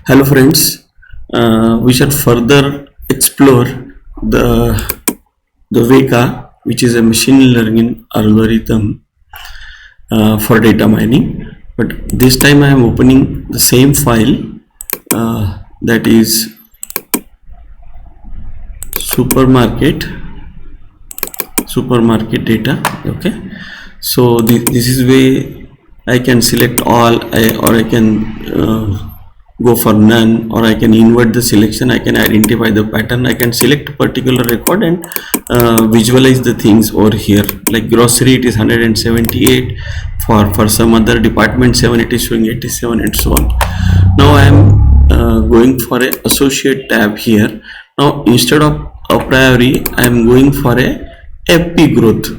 Hello friends, we shall further explore the Weka, which is a machine learning algorithm for data mining. But this time I am opening the same file, that is supermarket data. Okay, so this is where I can select all, or I can go for none, or I can invert the selection. I can identify the pattern. I can select a particular record and visualize the things over here. Like grocery, it is 178. For some other department 7, it is showing 87, and so on. Now I am going for a associate tab here. Now instead of a priori, I am going for a FP growth.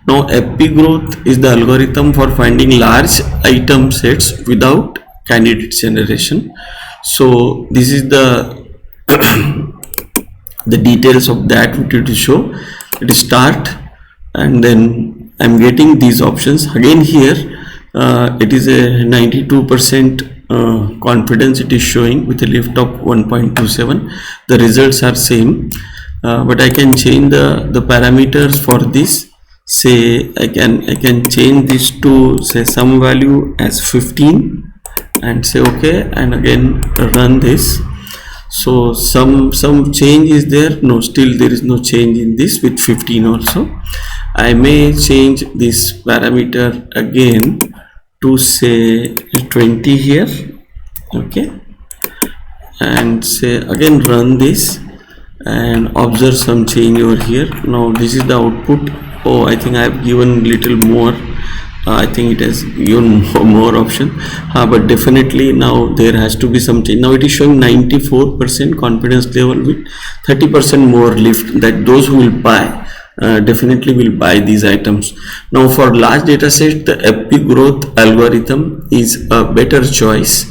Now FP growth is the algorithm for finding large item sets without candidate generation. So this is the the details of that we need to show. It is start, and then I'm getting these options again here. It is a 92% confidence it is showing with a lift of 1.27. the results are same, but I can change the parameters for this. Say I can change this to say some value as 15 and say okay, and again run this. So some change is there. No, still there is no change in this with 15 also. I may change this parameter again to say 20 here. Okay, and say again run this and observe some change over here. Now this is the output. Oh, I think I have given little more. I think it has given more option, but definitely now there has to be some change. Now it is showing 94% confidence level with 30% more lift, that those who will buy definitely will buy these items. Now for large data set, the FP growth algorithm is a better choice,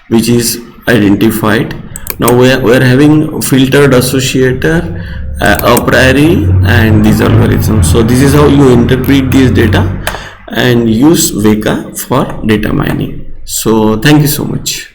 which is identified. Now we are having filtered associator, a priori, and these algorithms. So this is how you interpret this data and use Weka for data mining. So thank you so much.